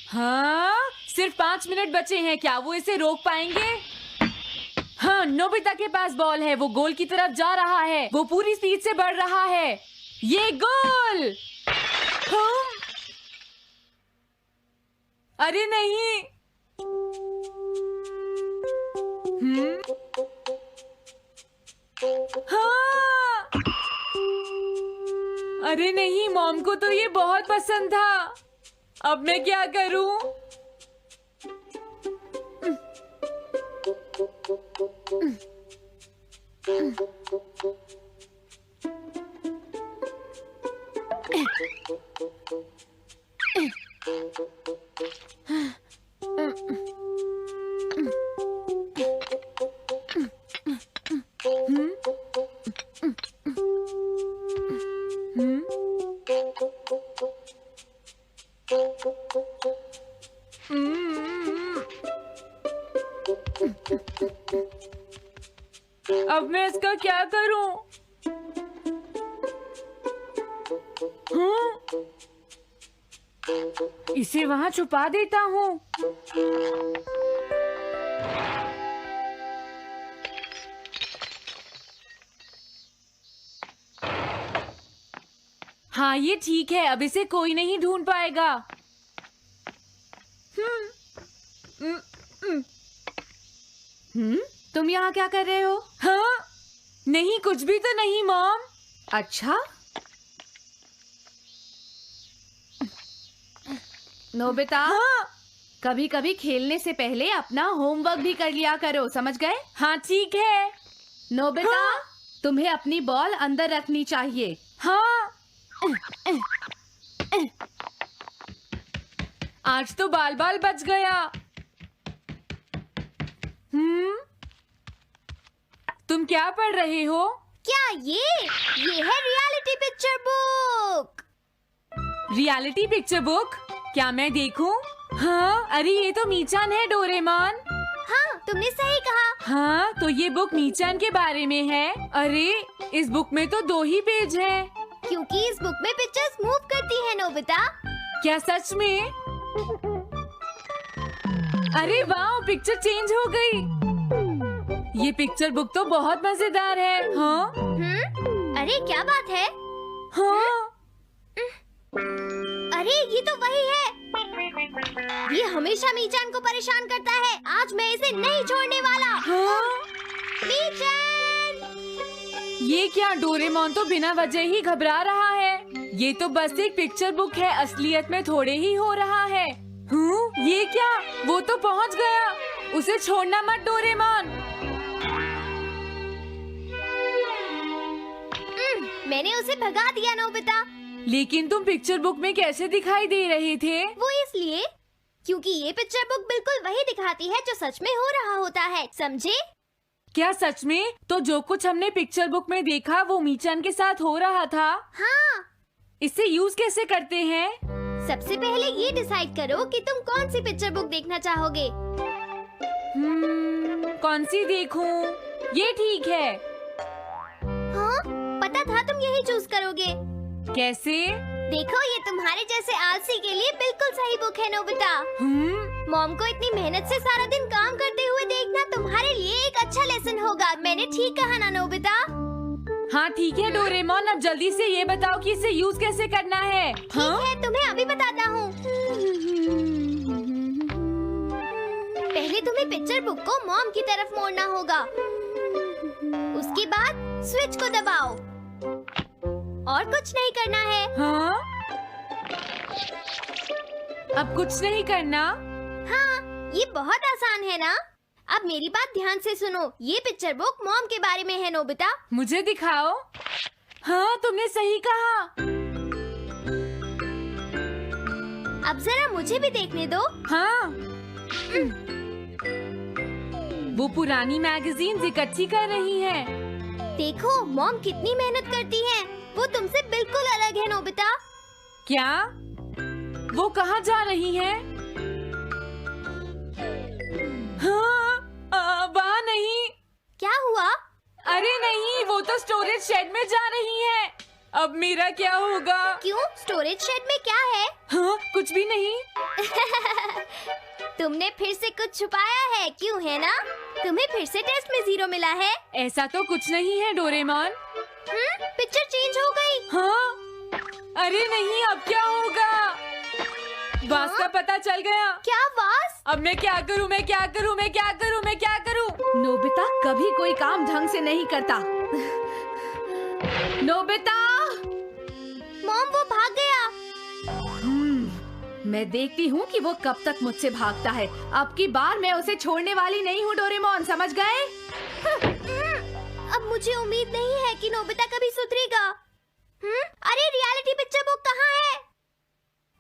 हाँ, सिर्फ 5 मिनट बचे हैं। क्या वो इसे रोक पाएंगे? हाँ, नोबिता के पास बॉल है। वो गोल की तरफ जा रहा है। वो पूरी स्पीड से बढ़ रहा है। ये गोल! हाँ? अरे नहीं! हाँ! अरे नहीं, मॉम को तो ये बहुत पसंद था। अब मैं क्या करूं? अब मैं इसका क्या करूं? इसे वहां छुपा देता हूँ। हाँ, ये ठीक है। अब इसे कोई नहीं ढूंढ पाएगा। तुम यहाँ क्या कर रहे हो? हाँ? नहीं, कुछ भी तो नहीं मॉम। अच्छा, नोबिता, हाँ? कभी कभी खेलने से पहले अपना होमवर्क भी कर लिया करो, समझ गए? हाँ, ठीक है। नोबिता, हाँ? तुम्हें अपनी बॉल अंदर रखनी चाहिए। हाँ? आज तो बाल बाल बच गया। तुम क्या पढ़ रहे हो? क्या ये है reality picture book. Reality picture book? क्या मैं देखूं? हाँ, अरे ये तो मीचान है, डोरेमोन। हाँ, तुमने सही कहा। हाँ, तो ये बुक मीचान के बारे में है। अरे, इस बुक में तो 2 ही पेज हैं। क्योंकि इस बुक में पिक्चर्स मूव करती हैं, नोबिता। क्या सच में? अरे वाह, पिक्चर चेंज हो गई। ये पिक्चर बुक तो बहुत मजेदार है। हाँ? अरे क्या बात है? हाँ? अरे ये तो वही है। ये हमेशा मीचान को परेशान करता है। आज मैं इसे नहीं छोड़ने वाला। हाँ? मीचान! ये क्या? डोरेमोन तो बिना वजह ही घबरा रहा है। ये तो बस एक पिक्चर बुक है, असलियत में थोड़े ही हो रहा है। ये क्या? वो तो पहुंच गया। उसे छोड़ना मत, डोरेमोन। मैंने उसे भगा दिया, नोबिता। लेकिन तुम पिक्चर बुक में कैसे दिखाई दे रहे थे? वो इसलिए क्योंकि ये पिक्चर बुक बिल्कुल वही दिखाती है जो सच में हो रहा होता है, समझे? क्या सच में? तो जो कुछ हमने पिक्चर बुक में देखा वो मीचान के साथ हो रहा था? हाँ। इसे यूज कैसे करते हैं? सबसे पहले ये डिसाइड करो कि तुम कौन सी पिक्चर बुक देखना चाहोगे। कौन सी देखूं? ये ठीक है। हाँ, पता था तुम यही चूज करोगे। कैसे? देखो, ये तुम्हारे जैसे आलसी के लिए बिल्कुल सही बुक है, नोबिता। मॉम को इतनी मेहनत से सारा दिन काम करते हुए देखना तुम्हारे लिए एक अच्छा लेसन होगा। मैंने ठीक कहा ना, नोबिता? हाँ ठीक है डोरेमोन, अब जल्दी से ये बताओ कि इसे यूज कैसे करना है। ठीक है, तुम्हें अभी बताता हूँ। पहले तुम्हें पिक्चर बुक को मॉम की तरफ मोड़ना होगा। उसके बाद स्विच को दबाओ। और कुछ नहीं करना है। हाँ? अब कुछ नहीं करना? हाँ, ये बहुत आसान है ना? अब मेरी बात ध्यान से सुनो। ये पिक्चर बुक मॉम के बारे में है, नोबिता। मुझे दिखाओ। हाँ, तुमने सही कहा। अब जरा मुझे भी देखने दो। हाँ। वो पुरानी मैगजीन्स इकट्ठी कर रही है। देखो, मॉम कितनी मेहनत करती हैं। वो तुमसे बिल्कुल अलग है, नोबिता। क्या? वो कहाँ जा रही है? हाँ, वहाँ नहीं। क्या हुआ? अरे नहीं, वो तो स्टोरेज शेड में जा रही है। अब मेरा क्या होगा? क्यों? स्टोरेज शेड में क्या है? हाँ, कुछ भी नहीं। तुमने फिर से कुछ छुपाया है, क्यों है ना? तुम्हें फिर से टेस्ट में 0 मिला है। ऐसा तो कुछ नहीं है डोरेमोन। पिक्चर चेंज हो गई। हाँ? अरे नहीं, अब क्या होगा? वास का पता चल गया। क्या वास? अब मैं क्या करूँ? मैं क्या करूँ? मैं क्या करूँ? मैं क्या करूँ? नोबिता कभी कोई काम ढंग से नहीं करता। नोबिता! मॉम, वो भाग गया। मैं देखती हूँ कि वो कब तक मुझसे भागता है। अब की बार मैं उसे छोड़ने वाली नहीं हूँ डोरेमोन, समझ गए? अब मुझे उम्मीद नहीं है कि नोबिता कभी सुधरेगा। अरे रियलिटी पिक्चर बुक कहाँ है?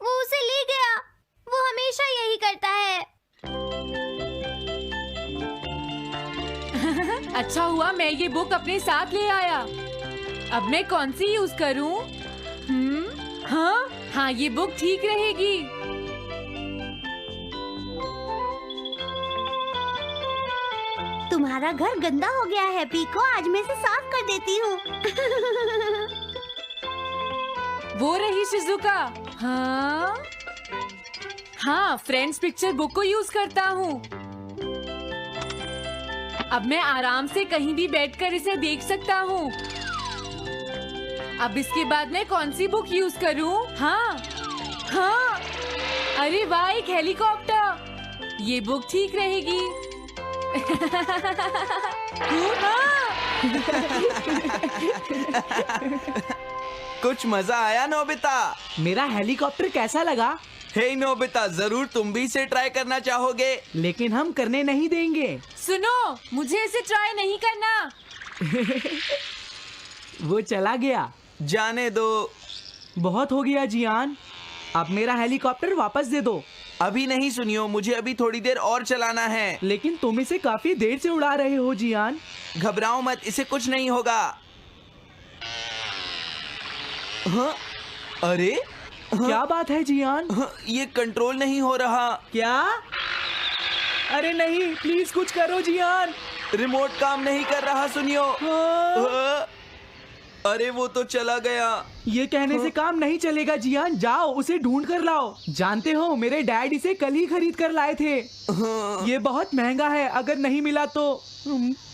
वो उसे ले गया। वो हमेशा यही करता है। अच्छा हुआ मैं ये बुक अपने साथ ले आया। अब मैं कौन सी यूज करूँ? हाँ, ये बुक ठीक रहेगी। तुम्हारा घर गंदा हो गया है पीको, आज मैं इसे साफ कर देती हूँ। वो रही शिजुका। हाँ, फ्रेंड्स पिक्चर बुक को यूज करता हूँ। अब मैं आराम से कहीं भी बैठकर इसे देख सकता हूँ। अब इसके बाद मैं कौन सी बुक यूज करूँ? हाँ, अरे वाह, एक हेलीकॉप्टर। ये बुक ठीक रहेगी। कुछ मजा आया नोबिता? मेरा हेलीकॉप्टर कैसा लगा? हे नोबिता, जरूर तुम भी इसे ट्राई करना चाहोगे। लेकिन हम करने नहीं देंगे। सुनो, मुझे इसे ट्राई नहीं करना। वो चला गया। जाने दो। बहुत हो गया जियान, अब मेरा हेलीकॉप्टर वापस दे दो। अभी नहीं सुनियो, मुझे अभी थोड़ी देर और चलाना है। लेकिन तुम इसे काफी देर से उड़ा रहे हो जियान। घबराओ मत, इसे कुछ नहीं होगा। हाँ? अरे क्या बात है जियान? हाँ, ये कंट्रोल नहीं हो रहा। क्या? अरे नहीं, प्लीज कुछ करो जियान। रिमोट काम नहीं कर रहा, सुनियो। हाँ? अरे वो तो चला गया। ये कहने से काम नहीं चलेगा जियान, जाओ उसे ढूंढ कर लाओ। जानते हो, मेरे डैड इसे कल ही खरीद कर लाए थे। ये बहुत महंगा है, अगर नहीं मिला तो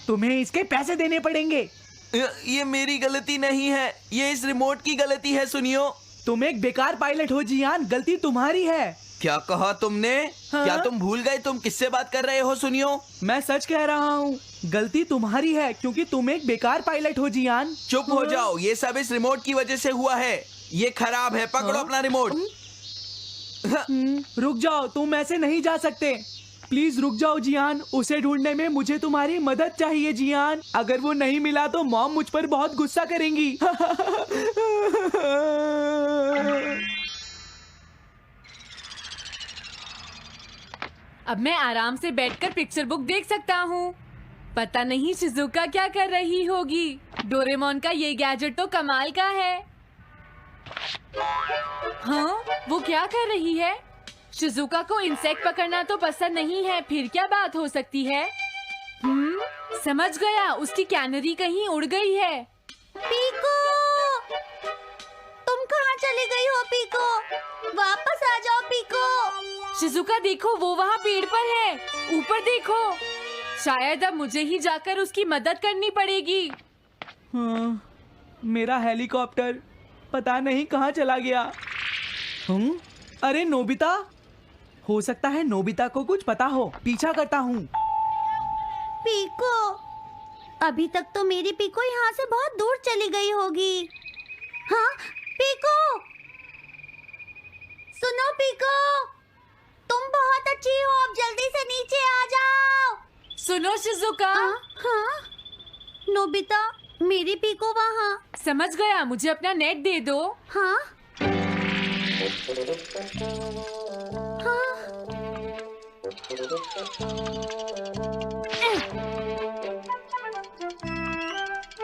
तुम्हें इसके पैसे देने पड़ेंगे। ये मेरी गलती नहीं है, ये इस रिमोट की गलती है, सुनियो। तुम एक बेकार पायलट हो जियान, गलती तुम्हारी है। क्या कहा तुमने? हाँ? क्या तुम भूल गए तुम किससे बात कर रहे हो? सुनियो, मैं सच कह रहा हूँ, गलती तुम्हारी है क्योंकि तुम एक बेकार पायलट हो जियान। चुप हो जाओ, ये सब इस रिमोट की वजह से हुआ है। ये खराब है, पकड़ो अपना रिमोट। रुक जाओ, तुम ऐसे नहीं जा सकते। प्लीज रुक जाओ जियान, उसे ढूंढने में मुझे तुम्हारी मदद चाहिए जियान। अगर वो नहीं मिला तो मॉम मुझ पर बहुत गुस्सा करेंगी। अब मैं आराम से बैठकर पिक्चर बुक देख सकता हूँ। पता नहीं शिजुका क्या कर रही होगी। डोरेमोन का ये गैजेट तो कमाल का है। हाँ, वो क्या कर रही है? शिजुका को इंसेक्ट पकड़ना तो पसंद नहीं है, फिर क्या बात हो सकती है? समझ गया, उसकी कैनरी कहीं उड़ गई है। पीको, तुम कहाँ चली गई हो पीको? वापस आ जाओ पीको। शिजुका देखो, वो वहाँ पेड़ पर है। ऊपर देखो। शायद अब मुझे ही जाकर उसकी मदद करनी पड़ेगी। हाँ, मेरा हेलीकॉप्टर पता नहीं कहाँ चला गया। अरे नोबिता, हो सकता है नोबिता को कुछ पता हो, पीछा करता हूँ। पीको, अभी तक तो मेरी पीको यहाँ से बहुत दूर चली गई होगी। हाँ पीको, सुनो पीको, तुम बहुत अच्छी हो, अब जल्दी से नीचे आ जाओ। सुनो शिजुका। हाँ? नोबिता, मेरी पीको वहाँ। समझ गया, मुझे अपना नेट दे दो। हाँ? हाँ?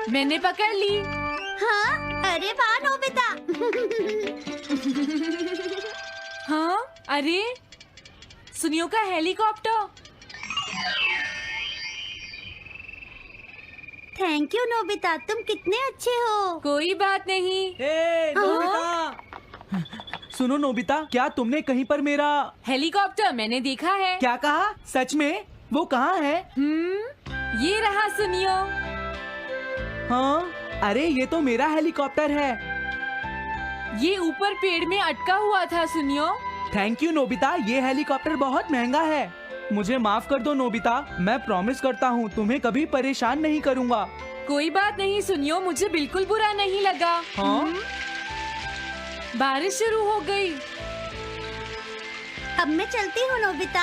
मैंने पकड़ ली। हाँ? अरे वाह नोबिता। हाँ, अरे सुनियो का हेलीकॉप्टर। थैंक यू नोबिता, तुम कितने अच्छे हो। कोई बात नहीं। ए, नोबिता। सुनो नोबिता, क्या तुमने कहीं पर मेरा हेलीकॉप्टर मैंने देखा है। क्या कहा? सच में? वो कहाँ है? ये रहा सुनियो। हाँ, अरे ये तो मेरा हेलीकॉप्टर है। ये ऊपर पेड़ में अटका हुआ था सुनियो। थैंक यू नोबिता, ये हेलीकॉप्टर बहुत महंगा है। मुझे माफ कर दो नोबिता, मैं प्रॉमिस करता हूँ तुम्हें कभी परेशान नहीं करूँगा। कोई बात नहीं सुनियो, मुझे बिल्कुल बुरा नहीं लगा। हाँ? बारिश शुरू हो गई। अब मैं चलती हूँ नोबिता।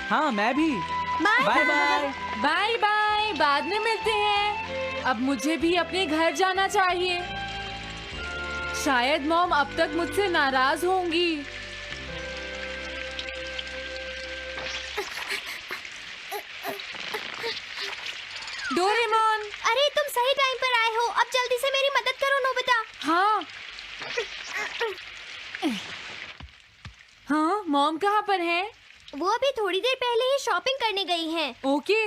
हाँ, मैं भी। Bye bye bye. Bye bye, बाद में मिलते हैं। अब मुझे भी अपने घर जाना चाहिए। शायद मॉम अब तक मुझसे नाराज होंगी। डोरेमोन। अरे तुम सही टाइम पर आए हो, अब जल्दी से मेरी मदद करो नोबिता। हाँ हाँ, मॉम कहाँ पर है? वो अभी थोड़ी देर पहले ही शॉपिंग करने गई हैं। ओके।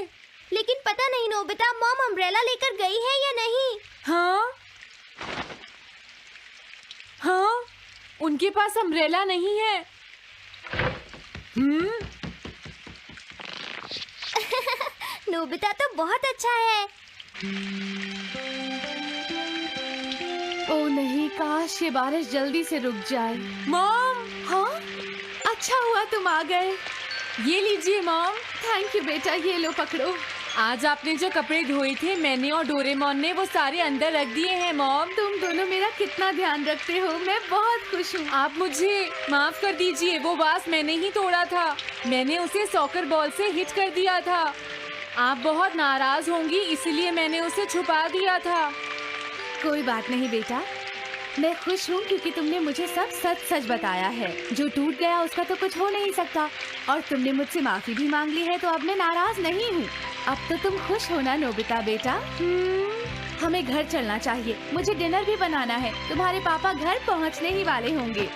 लेकिन पता नहीं नोबिता, मॉम अम्ब्रेला लेकर गई है या नहीं। हाँ हाँ, उनके पास अम्ब्रेला नहीं है। नोबिता तो बहुत अच्छा है। ओ नहीं, काश ये बारिश जल्दी से रुक जाए। मॉम, हाँ, अच्छा हुआ तुम आ गए। ये लीजिए मॉम। थैंक यू बेटा, ये लो पकड़ो। आज आपने जो कपड़े धोए थे मैंने और डोरेमोन ने वो सारे अंदर रख दिए हैं मॉम। तुम दोनों मेरा कितना ध्यान रखते हो, मैं बहुत खुश हूँ। आप मुझे माफ कर दीजिए, वो वास मैंने ही तोड़ा था। मैंने उसे सॉकर बॉल से हिट कर दिया था। आप बहुत नाराज होंगी इसलिए मैंने उसे छुपा दिया था। कोई बात नहीं बेटा, मैं खुश हूँ क्योंकि तुमने मुझे सब सच सच बताया है। जो टूट गया उसका तो कुछ हो नहीं सकता, और तुमने मुझसे माफी भी मांग ली है, तो अब मैं नाराज नहीं हूँ। अब तो तुम खुश हो ना नोबिता बेटा? हमें घर चलना चाहिए, मुझे डिनर भी बनाना है। तुम्हारे पापा घर पहुँचने ही वाले होंगे।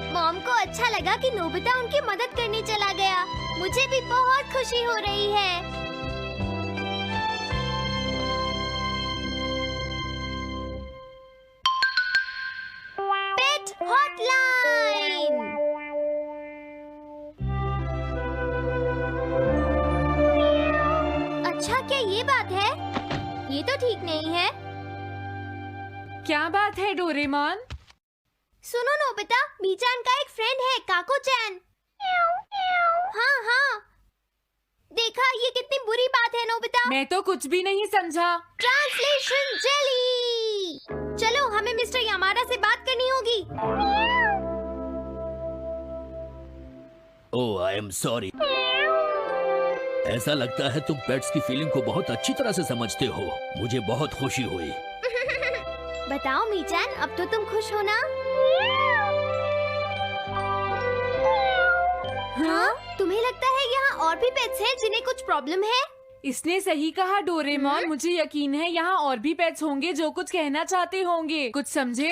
मॉम को अच्छा लगा कि नोबिता उनकी मदद करने चला गया। मुझे भी बहुत खुशी हो रही है। पेट हॉटलाइन। अच्छा, क्या ये बात है? ये तो ठीक नहीं है। क्या बात है डोरेमोन? सुनो नोबिता, मीचान का एक फ्रेंड है, काको-चैन। हाँ हाँ, देखा, ये कितनी बुरी बात है नोबिता। मैं तो कुछ भी नहीं समझा। Translation jelly. चलो, हमें मिस्टर यामाडा से बात करनी होगी। ओह, आई एम सॉरी। ऐसा लगता है तुम पेट्स की फीलिंग को बहुत अच्छी तरह से समझते हो। मुझे बहुत खुशी हुई। बताओ मीचान, अब तो तुम खुश हो ना? हाँ? तुम्हें लगता है यहाँ और भी पेट्स हैं जिन्हें कुछ प्रॉब्लम है? इसने सही कहा डोरेमोन। मुझे यकीन है यहाँ और भी पेट्स होंगे जो कुछ कहना चाहते होंगे। कुछ समझे?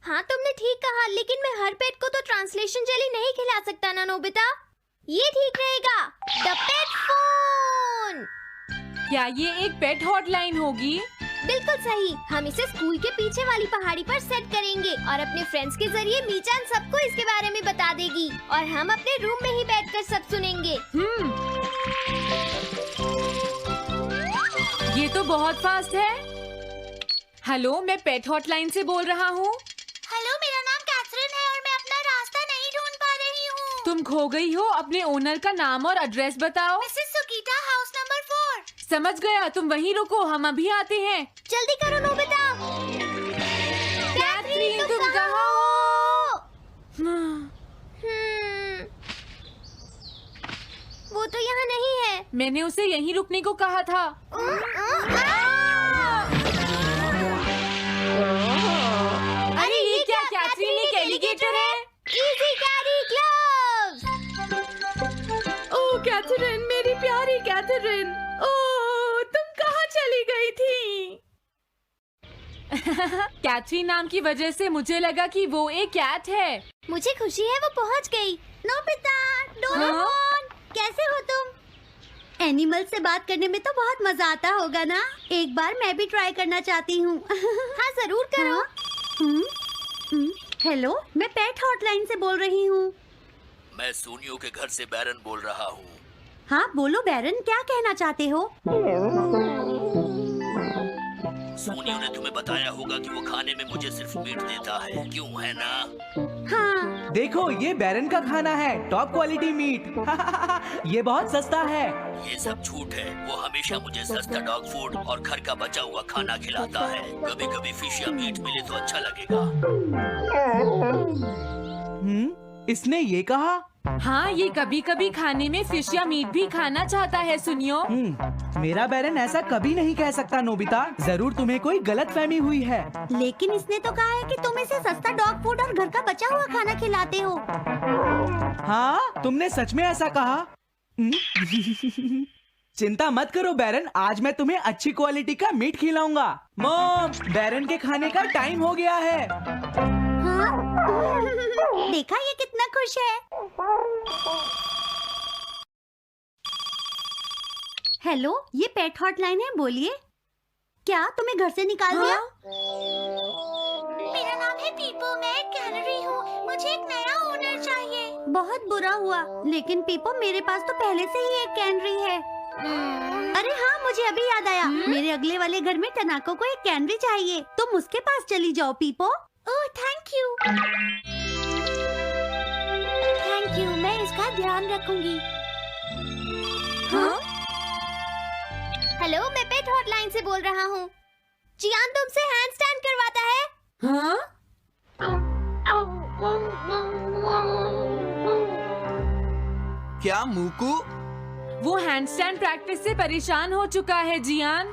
हाँ, तुमने ठीक कहा, लेकिन मैं हर पेट को तो ट्रांसलेशन जेली नहीं खिला सकता ना नोबिता। ये ठीक रहेगा। The pet phone. क्या ये एक पेट हॉटलाइन होगी? बिल्कुल सही। हम इसे स्कूल के पीछे वाली पहाड़ी पर सेट करेंगे और अपने फ्रेंड्स के जरिए मीचान सबको इसके बारे में बता देगी और हम अपने रूम में ही बैठकर सब सुनेंगे। ये तो बहुत फास्ट है। हेलो, मैं पेट हॉटलाइन से बोल रहा हूँ। हेलो, मेरा नाम कैथरीन है और मैं अपना रास्ता नहीं ढूंढ पा रही हूँ। तुम खो गई हो, अपने ओनर का नाम और एड्रेस बताओ। Mrs Sukita, house number 4। समझ गया, तुम वहीं रुको, हम अभी आते हैं। जल्दी करो नोबिता। कैथरीन, तुम कहाँ हो? वो तो यहाँ नहीं है। मैंने उसे यहीं रुकने को कहा था। अरे ये क्या, कैथरीन एक एलिगेटर है? Easy carry gloves. Oh Catherine, मेरी प्यारी कैथरीन, ओह तुम कहाँ चली गई थी? कैथरीन नाम की वजह से मुझे लगा कि वो एक कैट है। मुझे खुशी है वो पहुंच गई। नोबिता, डोरेमोन, कैसे हो तुम? एनिमल से बात करने में तो बहुत मजा आता होगा ना? एक बार मैं भी ट्राई करना चाहती हूँ। हाँ जरूर करो। हेलो, मैं पेट हॉटलाइन से बोल रही हूँ। मैं सोनियो के घर से बैरन बोल रहा हूँ। हाँ बोलो बैरन, क्या कहना चाहते हो? सोनियो ने तुम्हें बताया होगा कि वो खाने में मुझे सिर्फ मीट देता है, क्यों है ना? हाँ देखो ये बैरन का खाना है, टॉप क्वालिटी मीट। ये बहुत सस्ता है। ये सब झूठ है। वो हमेशा मुझे सस्ता डॉग फूड और घर का बचा हुआ खाना खिलाता है। कभी कभी फिश या मीट मिले तो अच्छा लगेगा। इसने ये कहा? हाँ, ये कभी कभी खाने में फिश या मीट भी खाना चाहता है। सुनियो, मेरा बैरन ऐसा कभी नहीं कह सकता नोबिता। जरूर तुम्हें कोई गलतफहमी हुई है। लेकिन इसने तो कहा है कि तुम इसे सस्ता डॉग फूड और घर का बचा हुआ खाना खिलाते हो। हाँ, तुमने सच में ऐसा कहा? चिंता मत करो बैरन, आज मैं तुम्हें अच्छी क्वालिटी का मीट खिलाऊंगा। मॉम, बैरन के खाने का टाइम हो गया है। हाँ? देखा ये कितना खुश है। हेलो, ये पेट हॉटलाइन है, बोलिए। क्या तुम्हें घर से निकाल दिया? मेरा नाम है पीपो, मैं एक कैनरी हूँ। मुझे एक नया ओनर चाहिए। बहुत बुरा हुआ, लेकिन पीपो मेरे पास तो पहले से ही एक कैनरी है। अरे हाँ, मुझे अभी याद आया। मेरे अगले वाले घर में टनाको को एक कैनरी चाहिए। तुम उसके पास चली जाओ Pipo. Oh thank you. Thank you, मैं इसका ध्यान रखूंगी। हाँ? हेलो, मैं पेट हॉटलाइन से बोल रहा हूँ। जियान तुमसे हैंडस्टैंड करवाता है। हाँ? क्या मूकू? वो हैंडस्टैंड प्रैक्टिस से परेशान हो चुका है जियान।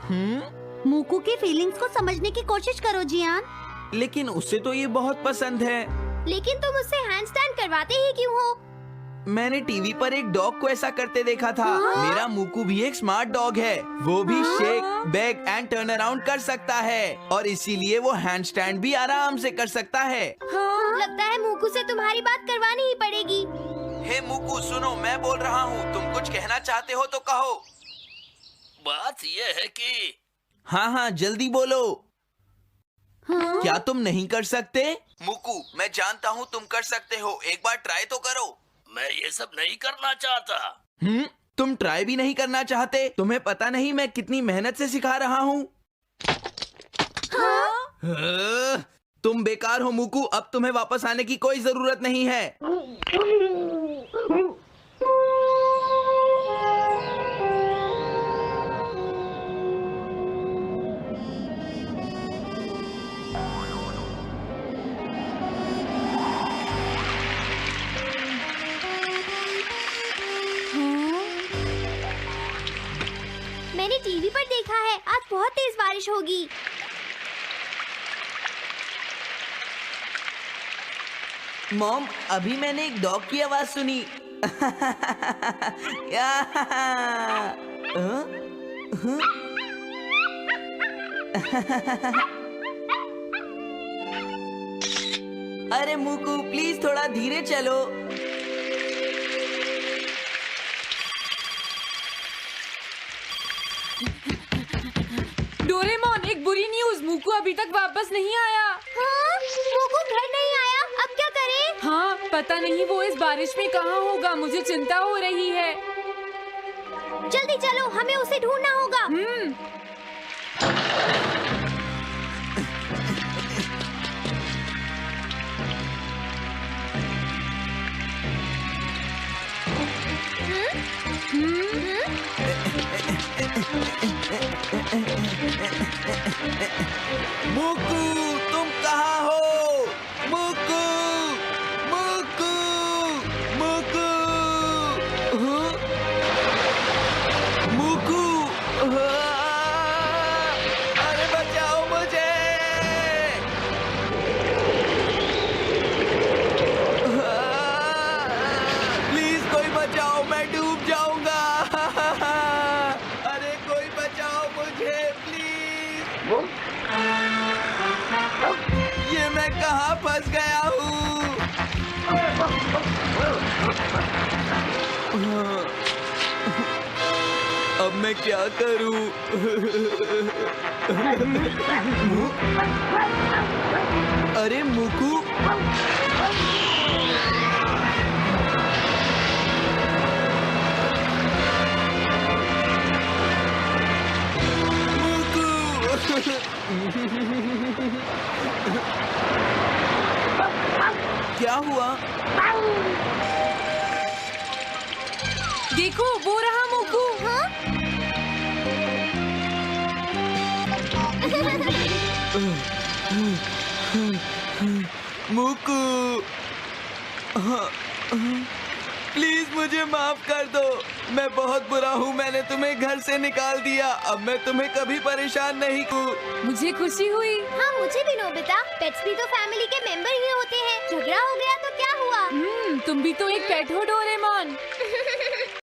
मूकू की फीलिंग्स को समझने की कोशिश करो जियान। लेकिन उसे तो ये बहुत पसंद है। लेकिन तुम उससे हैंडस्टैंड करवाते ही क्यों हो? मैंने टीवी पर एक डॉग को ऐसा करते देखा था। मेरा मूकू भी एक स्मार्ट डॉग है। वो भी shake, back and turn around कर सकता है और इसीलिए वो हैंडस्टैंड भी आराम से कर सकता है। लगता है मूकू से तुम्हारी बात करवानी ही पड़ेगी। हे मूकू, सुनो, मैं बोल रहा हूँ। तुम कुछ कहना चाहते हो तो कहो। बात ये है कि हाँ हाँ, जल्दी बोलो। क्या तुम नहीं कर सकते? मूकू, मैं जानता हूँ तुम कर सकते हो। एक बार ट्राई तो करो। मैं ये सब नहीं करना चाहता। तुम ट्राई भी नहीं करना चाहते? तुम्हें पता नहीं मैं कितनी मेहनत से सिखा रहा हूँ। तुम बेकार हो मूकू। अब तुम्हें वापस आने की कोई जरूरत नहीं है। मैंने टीवी पर देखा है आज बहुत तेज बारिश होगी। मॉम, अभी मैंने एक डॉग की आवाज सुनी। अरे मूकू, प्लीज थोड़ा धीरे चलो। डोरेमोन, एक बुरी न्यूज़, मूकू अभी तक वापस नहीं आया। हाँ? मूकू घर नहीं आया, अब क्या करें? हाँ, पता नहीं वो इस बारिश में कहाँ होगा। मुझे चिंता हो रही है। जल्दी चलो, हमें उसे ढूंढना होगा। मूकू, तुम कहाँ हो? मूकू, मूकू, मूकू, मूकू, अरे बचाओ मुझे। प्लीज कोई बचाओ, मैं डूब जाऊंगा। अरे कोई बचाओ मुझे प्लीज। कहाँ फंस गया हूँ? अब मैं क्या करूँ? अरे मुकू, क्या हुआ? देखो वो रहा मुकू। हाँ? मुकू, प्लीज मुझे माफ कर दो। मैं बहुत बुरा हूँ, मैंने तुम्हें घर से निकाल दिया। अब मैं तुम्हें कभी परेशान नहीं करूँ। मुझे खुशी हुई। हाँ मुझे भी नोबिता, पेट्स भी तो फैमिली के मेंबर ही होते हैं। झगड़ा हो गया तो क्या हुआ? तुम भी तो एक पेट हो डोरेमोन।